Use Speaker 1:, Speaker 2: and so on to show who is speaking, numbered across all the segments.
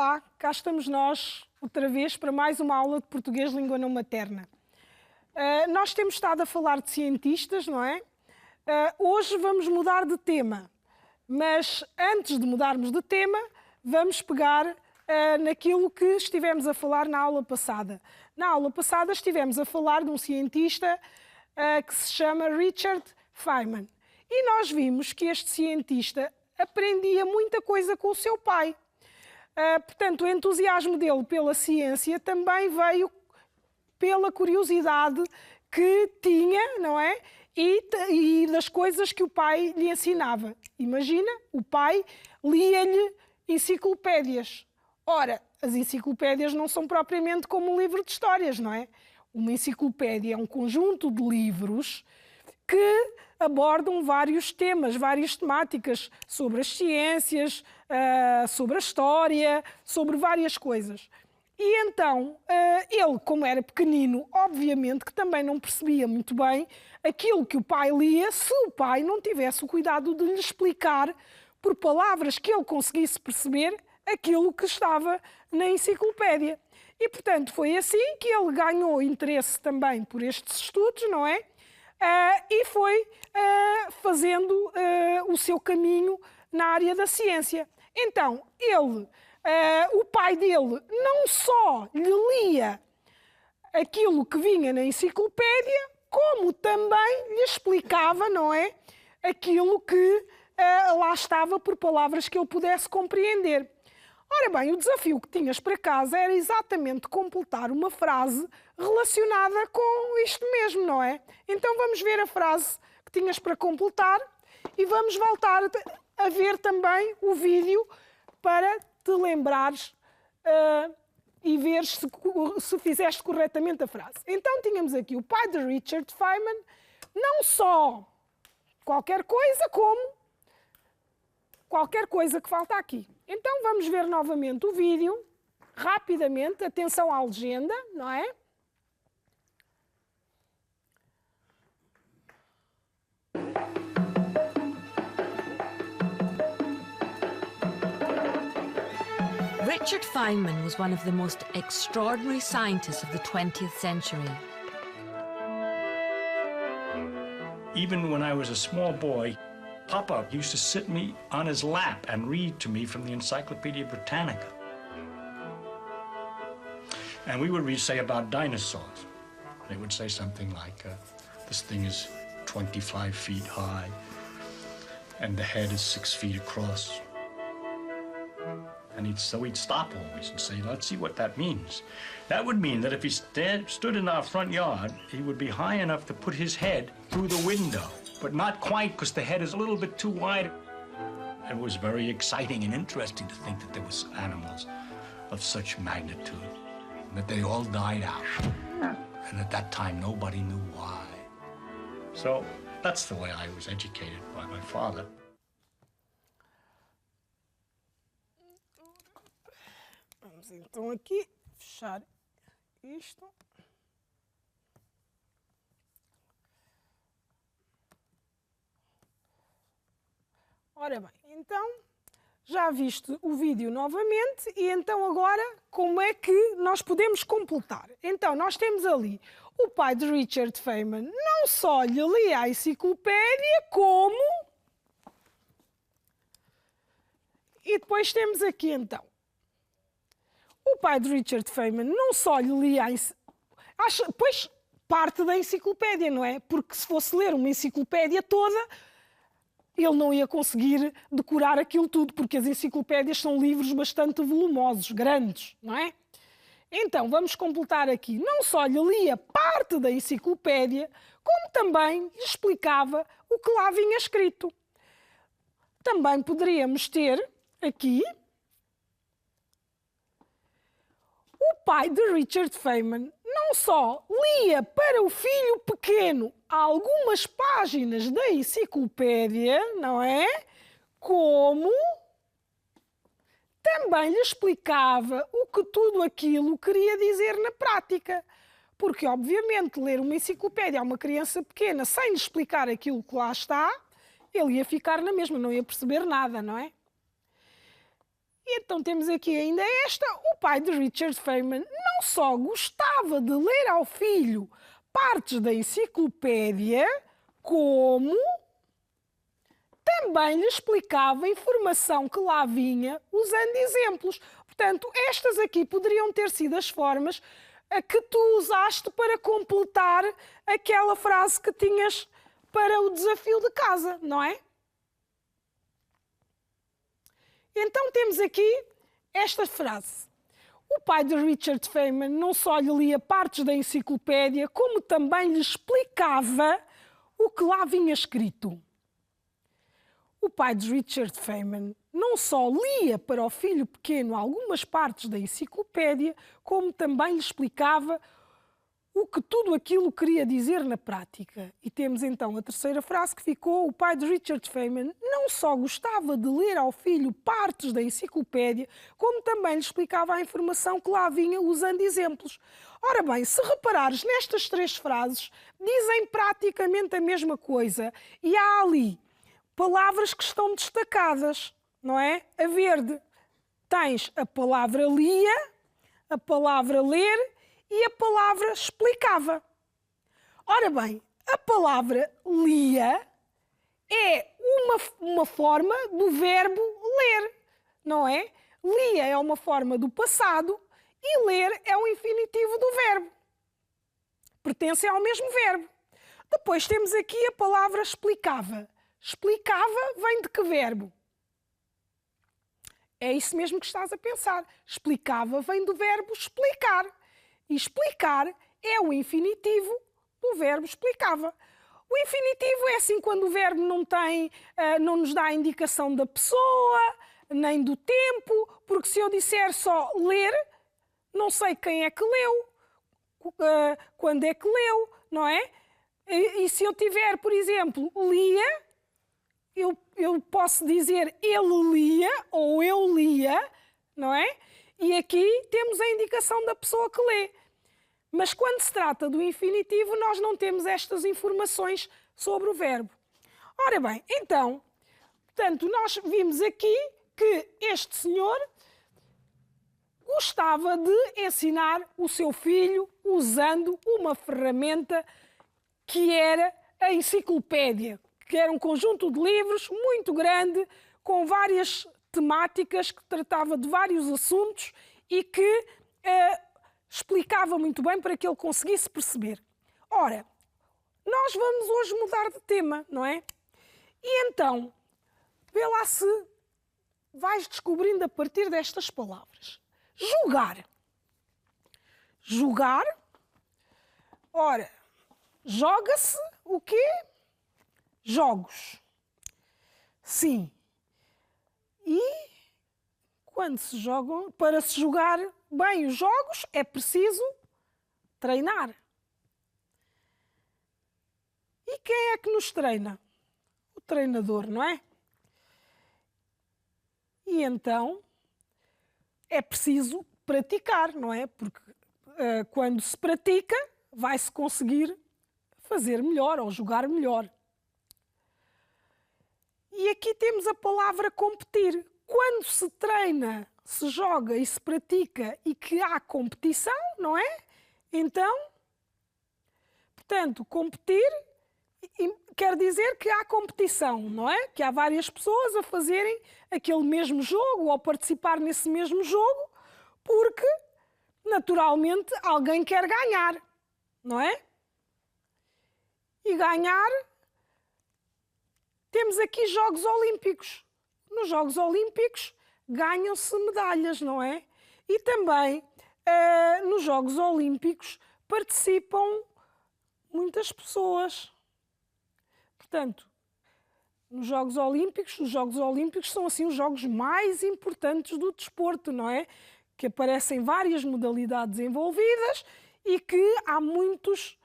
Speaker 1: Olá, cá estamos nós, outra vez, para mais uma aula de português língua não materna. Nós temos estado a falar de cientistas, não é? Hoje vamos mudar de tema, mas antes de mudarmos de tema, vamos pegar naquilo que estivemos a falar na aula passada. Na aula passada estivemos a falar de um cientista que se chama Richard Feynman. E nós vimos que este cientista aprendia muita coisa com o seu pai. Portanto, o entusiasmo dele pela ciência também veio pela curiosidade que tinha, não é? E das coisas que o pai lhe ensinava. Imagina, o pai lia-lhe enciclopédias. Ora, as enciclopédias não são propriamente como um livro de histórias, não é? Uma enciclopédia é um conjunto de livros que abordam vários temas, várias temáticas sobre as ciências, sobre a história, sobre várias coisas. E então, ele, como era pequenino, obviamente que também não percebia muito bem aquilo que o pai lia, se o pai não tivesse o cuidado de lhe explicar, por palavras que ele conseguisse perceber, aquilo que estava na enciclopédia. E, portanto, foi assim que ele ganhou interesse também por estes estudos, não é? E foi fazendo o seu caminho na área da ciência. Então, o pai dele não só lhe lia aquilo que vinha na enciclopédia, como também lhe explicava, não é? Aquilo que lá estava por palavras que ele pudesse compreender. Ora bem, o desafio que tinhas para casa era exatamente completar uma frase relacionada com isto mesmo, não é? Então vamos ver a frase que tinhas para completar e vamos voltar a ver também o vídeo para te lembrares e veres se fizeste corretamente a frase. Então tínhamos aqui o pai de Richard Feynman, não só qualquer coisa, como qualquer coisa que falta aqui. Então vamos ver novamente o vídeo, rapidamente, atenção à legenda, não é?
Speaker 2: Richard Feynman was one of the most extraordinary scientists of the 20th century.
Speaker 3: Even when I was a small boy, Papa used to sit me on his lap and read to me from the Encyclopedia Britannica. And we would read, say, about dinosaurs. They would say something like, this thing is 25 feet high, and the head is 6 feet across. And so he'd stop always and say, let's see what that means. That would mean that if he stood in our front yard, he would be high enough to put his head through the window. But not quite, because the head is a little bit too wide. It was very exciting and interesting to think that there was animals of such magnitude, and that they all died out. And at that time, nobody knew why. So that's the way I was educated by my father.
Speaker 1: Vamos então aqui fechar isto. Ora bem, então já viste o vídeo novamente e então agora como é que nós podemos completar? Então nós temos ali o pai de Richard Feynman não só lhe lia a enciclopédia como... E depois temos aqui então o pai de Richard Feynman não só lhe lia pois parte da enciclopédia, não é? Porque se fosse ler uma enciclopédia toda, ele não ia conseguir decorar aquilo tudo, porque as enciclopédias são livros bastante volumosos, grandes, não é? Então, vamos completar aqui. Não só lhe lia parte da enciclopédia, como também lhe explicava o que lá vinha escrito. Também poderíamos ter aqui o pai de Richard Feynman não só lia para o filho pequeno algumas páginas da enciclopédia, não é? Como também lhe explicava o que tudo aquilo queria dizer na prática. Porque, obviamente, ler uma enciclopédia a uma criança pequena sem lhe explicar aquilo que lá está, ele ia ficar na mesma, não ia perceber nada, não é? E então temos aqui ainda esta. O pai de Richard Feynman não só gostava de ler ao filho partes da enciclopédia, como também lhe explicava a informação que lá vinha usando exemplos. Portanto, estas aqui poderiam ter sido as formas a que tu usaste para completar aquela frase que tinhas para o desafio de casa, não é? Então temos aqui esta frase. O pai de Richard Feynman não só lhe lia partes da enciclopédia, como também lhe explicava o que lá vinha escrito. O pai de Richard Feynman não só lia para o filho pequeno algumas partes da enciclopédia, como também lhe explicava o que tudo aquilo queria dizer na prática. E temos então a terceira frase que ficou: o pai de Richard Feynman não só gostava de ler ao filho partes da enciclopédia, como também lhe explicava a informação que lá vinha usando exemplos. Ora bem, se reparares nestas três frases, dizem praticamente a mesma coisa e há ali palavras que estão destacadas, não é? A verde tens a palavra lia, a palavra ler e a palavra explicava. Ora bem, a palavra lia é uma forma do verbo ler, não é? Lia é uma forma do passado e ler é o infinitivo do verbo. Pertencem ao mesmo verbo. Depois temos aqui a palavra explicava. Explicava vem de que verbo? É isso mesmo que estás a pensar. Explicava vem do verbo explicar. E explicar é o infinitivo do verbo explicava. O infinitivo é assim quando o verbo não nos dá a indicação da pessoa, nem do tempo, porque se eu disser só ler, não sei quem é que leu, quando é que leu, não é? E se eu tiver, por exemplo, lia, eu posso dizer ele lia ou eu lia, não é? E aqui temos a indicação da pessoa que lê. Mas quando se trata do infinitivo, nós não temos estas informações sobre o verbo. Ora bem, então, portanto, nós vimos aqui que este senhor gostava de ensinar o seu filho usando uma ferramenta que era a enciclopédia, que era um conjunto de livros muito grande, com várias temáticas, que tratava de vários assuntos e que explicava muito bem para que ele conseguisse perceber. Ora, nós vamos hoje mudar de tema, não é? E então, vê lá se vais descobrindo a partir destas palavras. Jogar. Jogar. Ora, joga-se o quê? Jogos. Sim. E quando se jogam, para se jogar bem os jogos, é preciso treinar. E quem é que nos treina? O treinador, não é? E então é preciso praticar, não é? Porque quando se pratica, vai-se conseguir fazer melhor ou jogar melhor. E aqui temos a palavra competir. Quando se treina, se joga e se pratica e que há competição, não é? Então, portanto, competir quer dizer que há competição, não é? Que há várias pessoas a fazerem aquele mesmo jogo ou participar nesse mesmo jogo, porque, naturalmente, alguém quer ganhar, não é? E ganhar, temos aqui Jogos Olímpicos. Nos Jogos Olímpicos ganham-se medalhas, não é? E também nos Jogos Olímpicos participam muitas pessoas. Portanto, os Jogos Olímpicos são assim os jogos mais importantes do desporto, não é? Que aparecem várias modalidades envolvidas e que há muitos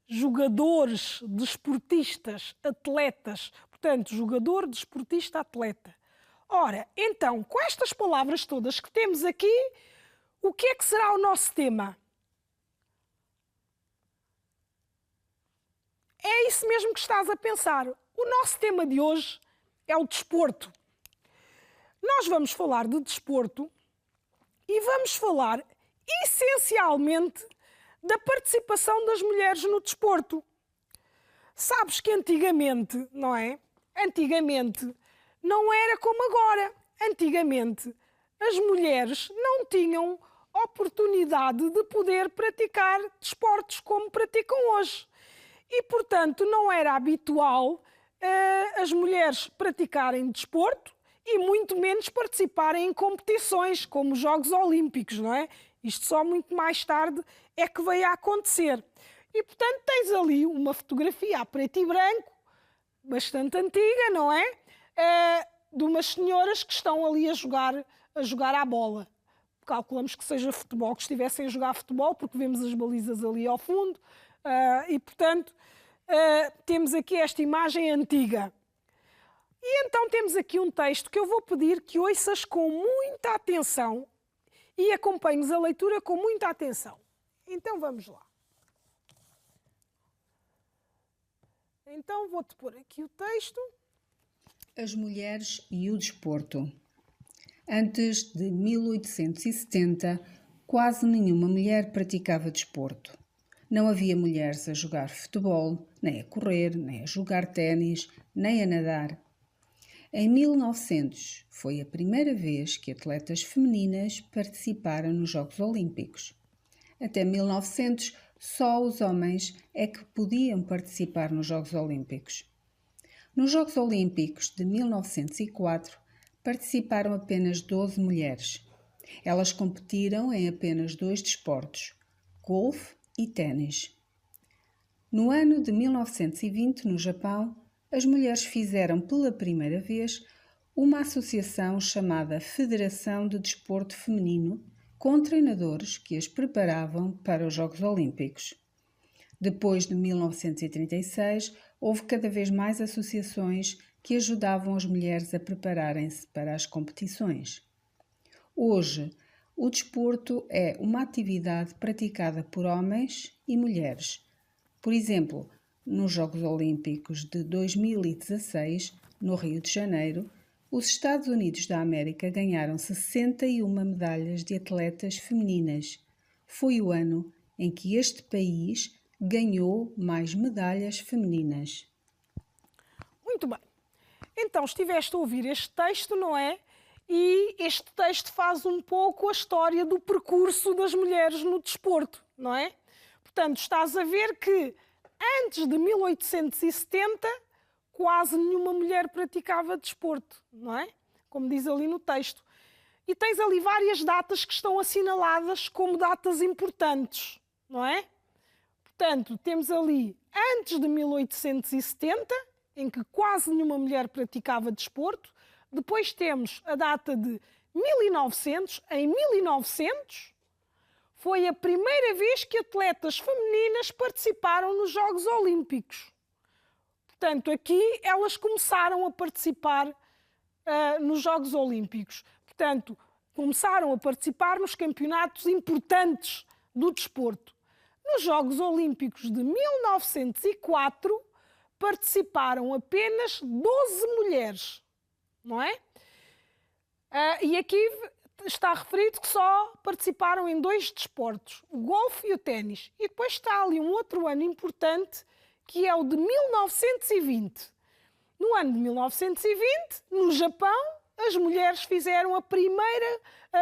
Speaker 1: jogadores, desportistas, atletas. Portanto, jogador, desportista, atleta. Ora, então, com estas palavras todas que temos aqui, o que é que será o nosso tema? É isso mesmo que estás a pensar. O nosso tema de hoje é o desporto. Nós vamos falar de desporto e vamos falar essencialmente da participação das mulheres no desporto. Sabes que antigamente, não é? Antigamente não era como agora. Antigamente as mulheres não tinham oportunidade de poder praticar desportos como praticam hoje. E, portanto, não era habitual as mulheres praticarem desporto e muito menos participarem em competições como os Jogos Olímpicos, não é? Isto só muito mais tarde é que veio a acontecer. E, portanto, tens ali uma fotografia a preto e branco, bastante antiga, não é? De umas senhoras que estão ali a jogar à bola. Calculamos que seja futebol, que estivessem a jogar futebol, porque vemos as balizas ali ao fundo. E, portanto, temos aqui esta imagem antiga. E então temos aqui um texto que eu vou pedir que ouças com muita atenção e acompanhes a leitura com muita atenção. Então vamos lá. Então vou-te pôr aqui o texto.
Speaker 4: As mulheres e o desporto. Antes de 1870, quase nenhuma mulher praticava desporto. Não havia mulheres a jogar futebol, nem a correr, nem a jogar ténis, nem a nadar. Em 1900, foi a primeira vez que atletas femininas participaram nos Jogos Olímpicos. Até 1900, só os homens é que podiam participar nos Jogos Olímpicos. Nos Jogos Olímpicos de 1904, participaram apenas 12 mulheres. Elas competiram em apenas 2 desportos, golfe e ténis. No ano de 1920, no Japão, as mulheres fizeram pela primeira vez uma associação chamada Federação de Desporto Feminino, com treinadores que as preparavam para os Jogos Olímpicos. Depois de 1936, houve cada vez mais associações que ajudavam as mulheres a prepararem-se para as competições. Hoje, o desporto é uma atividade praticada por homens e mulheres. Por exemplo, nos Jogos Olímpicos de 2016, no Rio de Janeiro, os Estados Unidos da América ganharam 61 medalhas de atletas femininas. Foi o ano em que este país ganhou mais medalhas femininas.
Speaker 1: Muito bem. Então, estiveste a ouvir este texto, não é? E este texto faz um pouco a história do percurso das mulheres no desporto, não é? Portanto, estás a ver que antes de 1870 quase nenhuma mulher praticava desporto, não é? Como diz ali no texto. E tens ali várias datas que estão assinaladas como datas importantes, não é? Portanto, temos ali antes de 1870, em que quase nenhuma mulher praticava desporto. Depois temos a data de 1900. Em 1900 foi a primeira vez que atletas femininas participaram nos Jogos Olímpicos. Portanto, aqui elas começaram a participar nos Jogos Olímpicos. Portanto, começaram a participar nos campeonatos importantes do desporto. Nos Jogos Olímpicos de 1904, participaram apenas 12 mulheres, não é? E aqui está referido que só participaram em 2 desportos, o golfe e o ténis. E depois está ali um outro ano importante, que é o de 1920. No ano de 1920, no Japão, as mulheres fizeram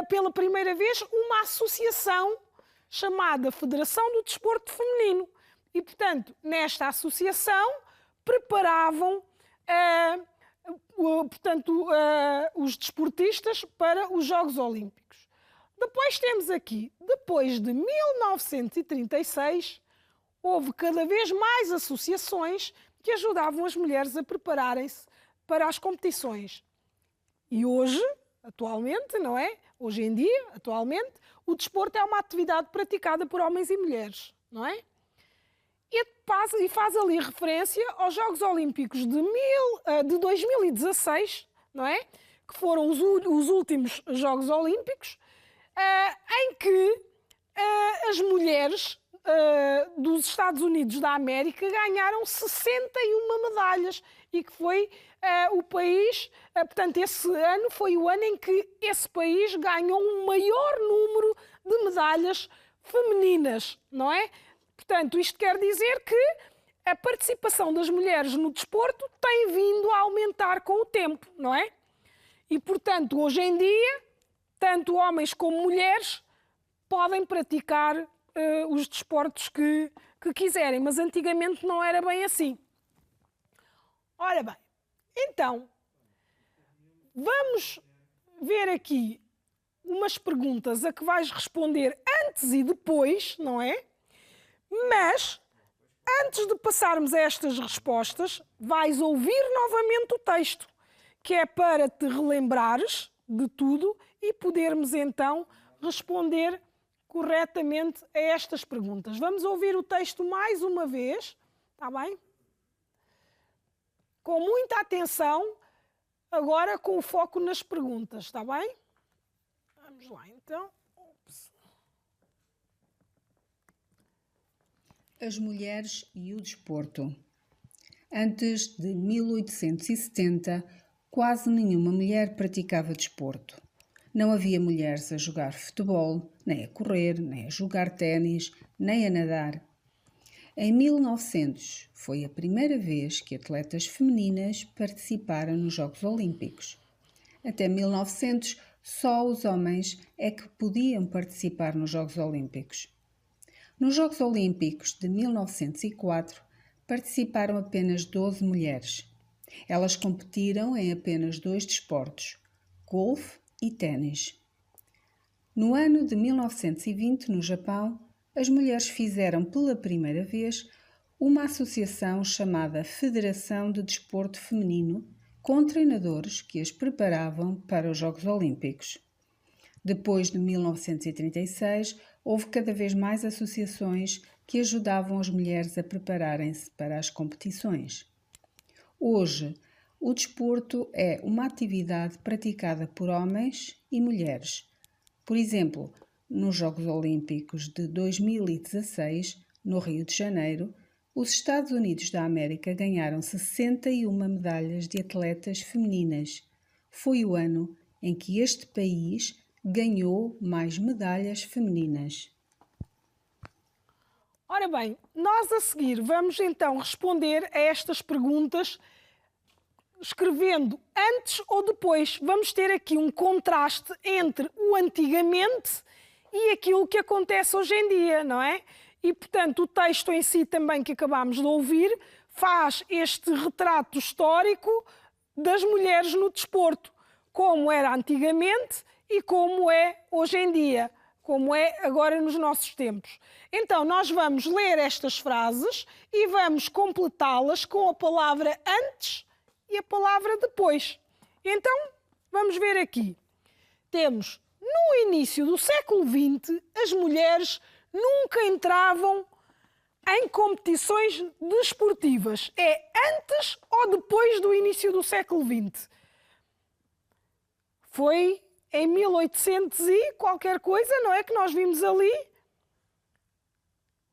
Speaker 1: pela primeira vez uma associação chamada Federação do Desporto Feminino. E, portanto, nesta associação preparavam os desportistas para os Jogos Olímpicos. Depois temos aqui, depois de 1936, houve cada vez mais associações que ajudavam as mulheres a prepararem-se para as competições. E hoje, atualmente, não é? Hoje em dia, atualmente, o desporto é uma atividade praticada por homens e mulheres, não é? E faz ali referência aos Jogos Olímpicos de 2016, não é? Que foram os últimos Jogos Olímpicos, em que as mulheres dos Estados Unidos da América ganharam 61 medalhas e que foi o país, portanto, esse ano foi o ano em que esse país ganhou um maior número de medalhas femininas, não é? Portanto, isto quer dizer que a participação das mulheres no desporto tem vindo a aumentar com o tempo, não é? E, portanto, hoje em dia, tanto homens como mulheres podem praticar os desportos que quiserem, mas antigamente não era bem assim. Ora bem, então, vamos ver aqui umas perguntas a que vais responder antes e depois, não é? Mas, antes de passarmos a estas respostas, vais ouvir novamente o texto, que é para te relembrares de tudo e podermos então responder corretamente a estas perguntas. Vamos ouvir o texto mais uma vez, está bem? Com muita atenção, agora com o foco nas perguntas, está bem? Vamos lá então.
Speaker 4: As mulheres e o desporto. Antes de 1870, quase nenhuma mulher praticava desporto. Não havia mulheres a jogar futebol, nem a correr, nem a jogar ténis, nem a nadar. Em 1900, foi a primeira vez que atletas femininas participaram nos Jogos Olímpicos. Até 1900, só os homens é que podiam participar nos Jogos Olímpicos. Nos Jogos Olímpicos de 1904, participaram apenas 12 mulheres. Elas competiram em apenas 2 desportos, golfe e ténis. No ano de 1920, no Japão, as mulheres fizeram pela primeira vez uma associação chamada Federação de Desporto Feminino, com treinadores que as preparavam para os Jogos Olímpicos. Depois de 1936, houve cada vez mais associações que ajudavam as mulheres a prepararem-se para as competições. Hoje, o desporto é uma atividade praticada por homens e mulheres. Por exemplo, nos Jogos Olímpicos de 2016, no Rio de Janeiro, os Estados Unidos da América ganharam 61 medalhas de atletas femininas. Foi o ano em que este país ganhou mais medalhas femininas.
Speaker 1: Ora bem, nós a seguir vamos então responder a estas perguntas escrevendo antes ou depois. Vamos ter aqui um contraste entre o antigamente e aquilo que acontece hoje em dia, não é? E, portanto, o texto em si também que acabámos de ouvir faz este retrato histórico das mulheres no desporto, como era antigamente e como é hoje em dia, como é agora nos nossos tempos. Então, nós vamos ler estas frases e vamos completá-las com a palavra antes e a palavra depois. Então, vamos ver aqui. Temos, no início do século XX, as mulheres nunca entravam em competições desportivas. É antes ou depois do início do século XX? Foi em 1800 e qualquer coisa, não é? Que nós vimos ali.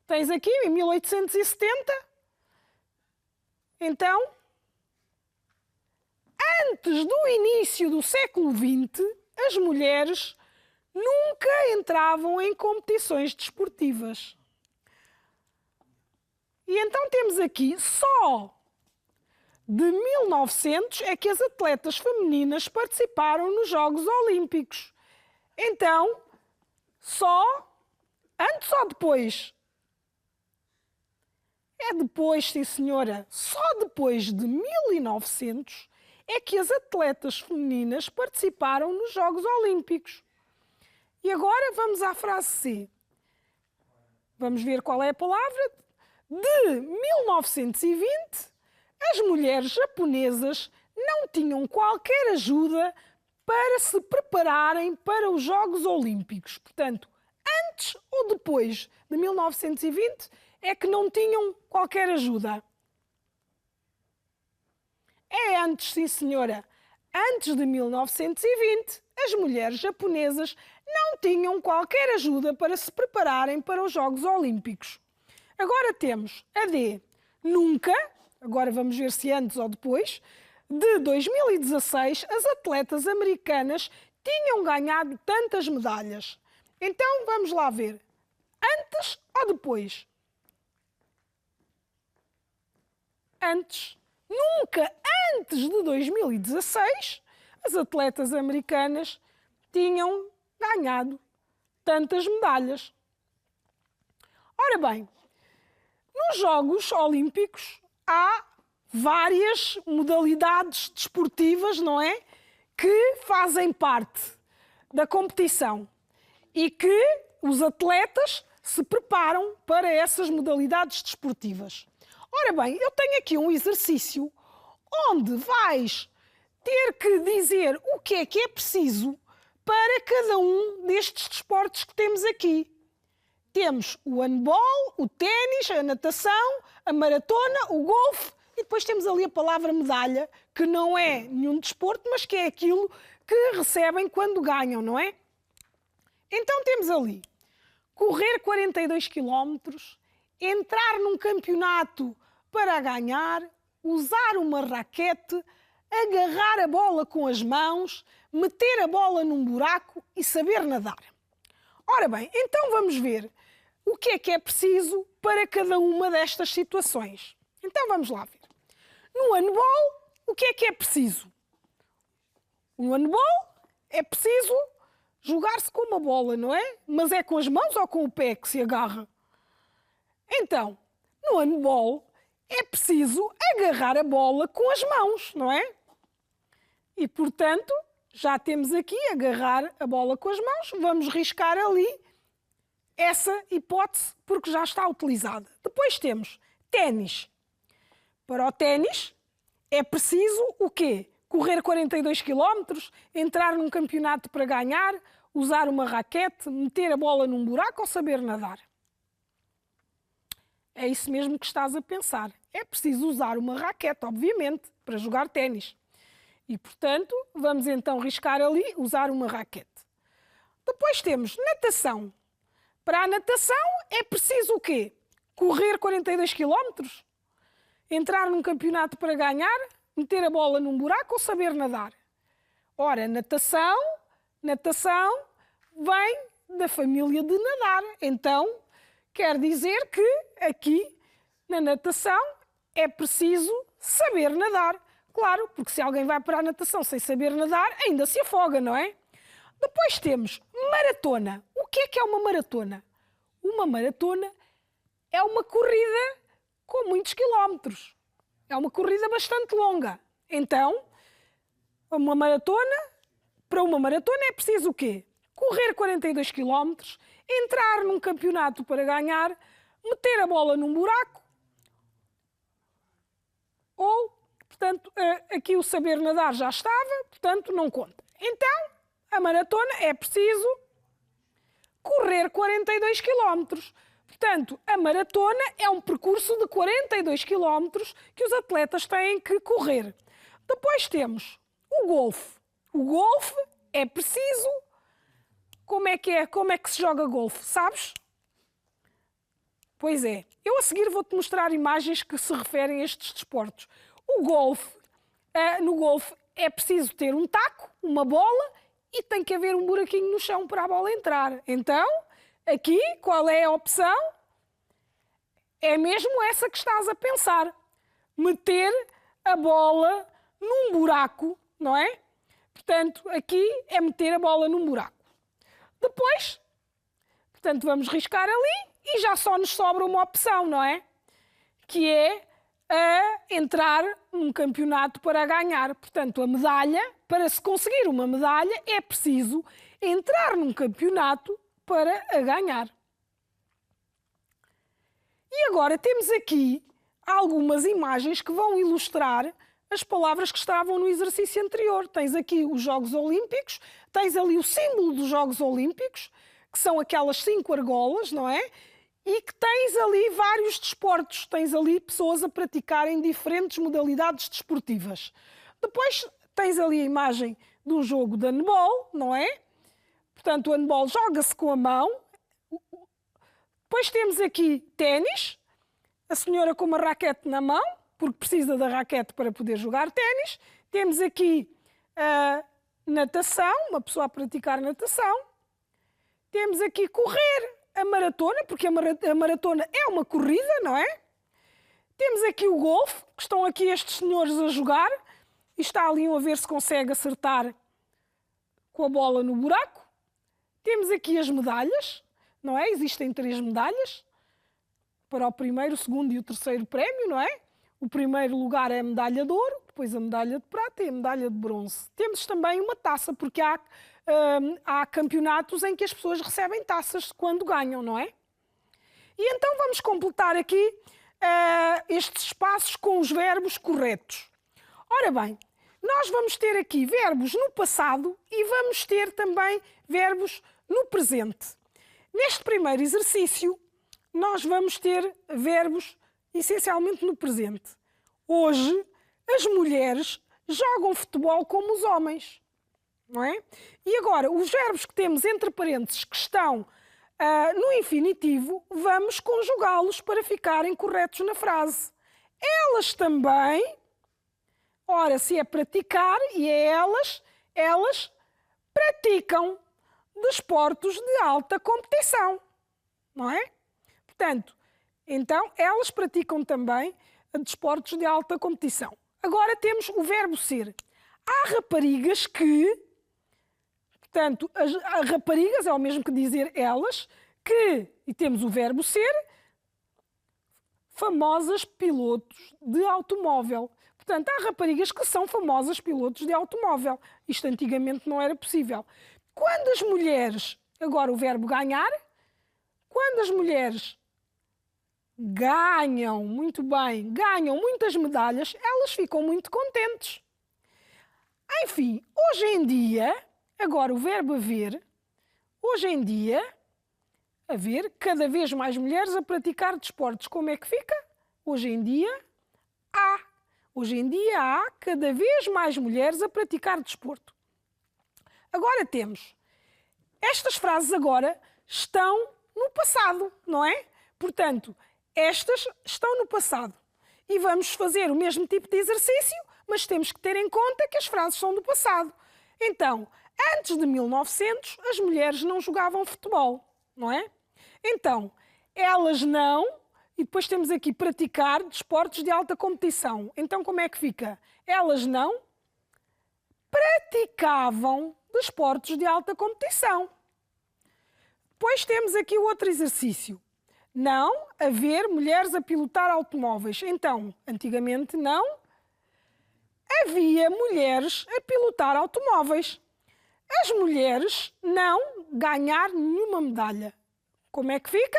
Speaker 1: Tens aqui, em 1870. Então, antes do início do século XX, as mulheres nunca entravam em competições desportivas. E então temos aqui só de 1900 é que as atletas femininas participaram nos Jogos Olímpicos. Então, só antes ou depois? É depois, sim senhora. Só depois de 1900 é que as atletas femininas participaram nos Jogos Olímpicos. E agora vamos à frase C. Vamos ver qual é a palavra. De 1920, as mulheres japonesas não tinham qualquer ajuda para se prepararem para os Jogos Olímpicos. Portanto, antes ou depois de 1920 é que não tinham qualquer ajuda. É antes, sim senhora. Antes de 1920, as mulheres japonesas não tinham qualquer ajuda para se prepararem para os Jogos Olímpicos. Agora temos a D, nunca, agora vamos ver se antes ou depois, de 2016 as atletas americanas tinham ganhado tantas medalhas. Então vamos lá ver, antes ou depois? Antes. Nunca antes de 2016 as atletas americanas tinham ganhado tantas medalhas. Ora bem, nos Jogos Olímpicos há várias modalidades desportivas, não é? Que fazem parte da competição e que os atletas se preparam para essas modalidades desportivas. Ora bem, eu tenho aqui um exercício onde vais ter que dizer o que é preciso para cada um destes desportos que temos aqui. Temos o handball, o ténis, a natação, a maratona, o golfe e depois temos ali a palavra medalha, que não é nenhum desporto, mas que é aquilo que recebem quando ganham, não é? Então temos ali correr 42 km, entrar num campeonato para ganhar, usar uma raquete, agarrar a bola com as mãos, meter a bola num buraco e saber nadar. Ora bem, então vamos ver o que é preciso para cada uma destas situações. Então vamos lá ver. No handball, o que é preciso? No handball é preciso jogar-se com uma bola, não é? Mas é com as mãos ou com o pé que se agarra? Então, no handball é preciso agarrar a bola com as mãos, não é? E, portanto, já temos aqui agarrar a bola com as mãos. Vamos riscar ali essa hipótese porque já está utilizada. Depois temos ténis. Para o ténis é preciso o quê? Correr 42 km, entrar num campeonato para ganhar, usar uma raquete, meter a bola num buraco ou saber nadar? É isso mesmo que estás a pensar. É preciso usar uma raquete, obviamente, para jogar ténis. E, portanto, vamos então riscar ali, usar uma raquete. Depois temos natação. Para a natação é preciso o quê? Correr 42 km? Entrar num campeonato para ganhar? Meter a bola num buraco ou saber nadar? Ora, natação vem da família de nadar. Então, quer dizer que aqui, na natação, é preciso saber nadar. Claro, porque se alguém vai para a natação sem saber nadar, ainda se afoga, não é? Depois temos maratona. O que é uma maratona? Uma maratona é uma corrida com muitos quilómetros. É uma corrida bastante longa. Então, para uma maratona é preciso o quê? Correr 42 km, entrar num campeonato para ganhar, meter a bola num buraco ou, portanto, aqui o saber nadar já estava, portanto, não conta. Então, a maratona é preciso correr 42 km. Portanto, a maratona é um percurso de 42 km que os atletas têm que correr. Depois temos o golfe. O golfe é preciso... Como é que se joga golfe? Sabes? Pois é. Eu a seguir vou-te mostrar imagens que se referem a estes desportos. O golfe, no golfe é preciso ter um taco, uma bola e tem que haver um buraquinho no chão para a bola entrar. Então, aqui, qual é a opção? É mesmo essa que estás a pensar. Meter a bola num buraco, não é? Portanto, aqui é meter a bola num buraco. Depois, portanto, vamos riscar ali e já só nos sobra uma opção, não é? Que é entrar num campeonato para ganhar. Portanto, a medalha, para se conseguir uma medalha, é preciso entrar num campeonato para a ganhar. E agora temos aqui algumas imagens que vão ilustrar as palavras que estavam no exercício anterior. Tens aqui os Jogos Olímpicos, tens ali o símbolo dos Jogos Olímpicos, que são aquelas 5 argolas, não é? E que tens ali vários desportos. Tens ali pessoas a praticarem diferentes modalidades desportivas. Depois tens ali a imagem de um jogo de handball, não é? Portanto, o handball joga-se com a mão. Depois temos aqui ténis. a senhora com uma raquete na mão, porque precisa da raquete para poder jogar ténis. Temos aqui a natação, uma pessoa a praticar natação. Temos aqui correr a maratona, porque a maratona é uma corrida, não é? Temos aqui o golfe, que estão aqui estes senhores a jogar, e está ali a ver se consegue acertar com a bola no buraco. Temos aqui as medalhas, não é? Existem 3 medalhas para o primeiro, o segundo e o terceiro prémio, não é? O primeiro lugar é a medalha de ouro, depois a medalha de prata e a medalha de bronze. Temos também uma taça, porque há campeonatos em que as pessoas recebem taças quando ganham, não é? E então vamos completar aqui estes espaços com os verbos corretos. Ora bem, nós vamos ter aqui verbos no passado e vamos ter também verbos no presente. Neste primeiro exercício, nós vamos ter verbos essencialmente no presente. Hoje, as mulheres jogam futebol como os homens, não é? E agora, os verbos que temos entre parênteses que estão no infinitivo, vamos conjugá-los para ficarem corretos na frase. Elas também, ora, se é praticar, e é elas praticam desportos de alta competição, não é? Portanto, então, elas praticam também desportos de alta competição. Agora temos o verbo ser. Há raparigas que, portanto, as raparigas é o mesmo que dizer elas, que, e temos o verbo ser, famosas pilotos de automóvel. Portanto, há raparigas que são famosas pilotos de automóvel. Isto antigamente não era possível. Quando as mulheres, agora o verbo ganhar, quando as mulheres ganham, muito bem, ganham muitas medalhas, elas ficam muito contentes. Enfim, hoje em dia, agora o verbo haver, hoje em dia, haver cada vez mais mulheres a praticar desportos. Como é que fica? Hoje em dia, há. Hoje em dia há cada vez mais mulheres a praticar desporto. Agora temos, estas frases agora estão no passado, não é? Portanto, estas estão no passado. E vamos fazer o mesmo tipo de exercício, mas temos que ter em conta que as frases são do passado. Então, antes de 1900, as mulheres não jogavam futebol, não é? Então, elas não, e depois temos aqui praticar desportos de alta competição. Então, como é que fica? Elas não praticavam desportos de alta competição. Depois temos aqui o outro exercício. Não haver mulheres a pilotar automóveis. Então, antigamente não havia mulheres a pilotar automóveis. As mulheres não ganhar nenhuma medalha. Como é que fica?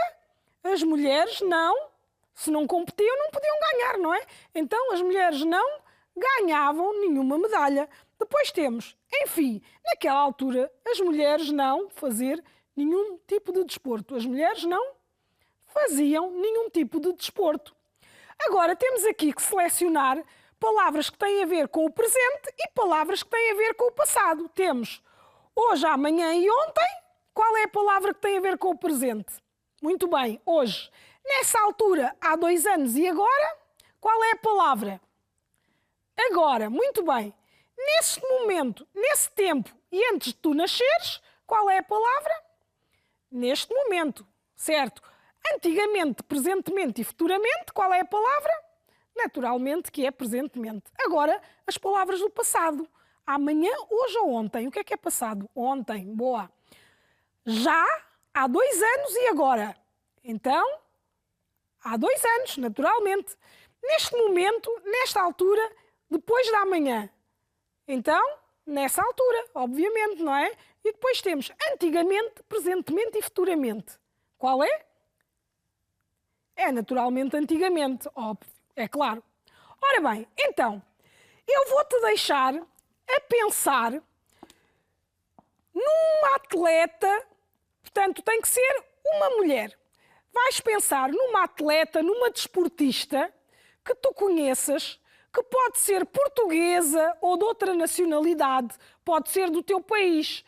Speaker 1: As mulheres não, se não competiam, não podiam ganhar, não é? Então, as mulheres não ganhavam nenhuma medalha. Depois temos, enfim, naquela altura, as mulheres não fazer nenhum tipo de desporto. As mulheres não faziam nenhum tipo de desporto. Agora temos aqui que selecionar palavras que têm a ver com o presente e palavras que têm a ver com o passado. Temos hoje, amanhã e ontem. Qual é a palavra que tem a ver com o presente? Muito bem, hoje. Nessa altura, há 2 anos e agora? Qual é a palavra? Agora, muito bem. Nesse momento, nesse tempo e antes de tu nasceres, qual é a palavra? Neste momento, certo? Antigamente, presentemente e futuramente, qual é a palavra? Naturalmente que é presentemente. Agora, as palavras do passado. Amanhã, hoje ou ontem. O que é passado? Ontem. Boa. Já, há 2 anos e agora. Então, há 2 anos, naturalmente. Neste momento, nesta altura, depois da amanhã. Então, nessa altura, obviamente, não é? E depois temos antigamente, presentemente e futuramente. Qual é? É naturalmente antigamente, óbvio, é claro. Ora bem, então, eu vou-te deixar a pensar numa atleta, portanto, tem que ser uma mulher. Vais pensar numa atleta, numa desportista que tu conheças, que pode ser portuguesa ou de outra nacionalidade, pode ser do teu país,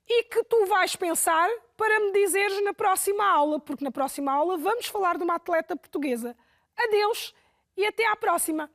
Speaker 1: e que tu vais pensar para me dizeres na próxima aula, porque na próxima aula vamos falar de uma atleta portuguesa. Adeus e até à próxima!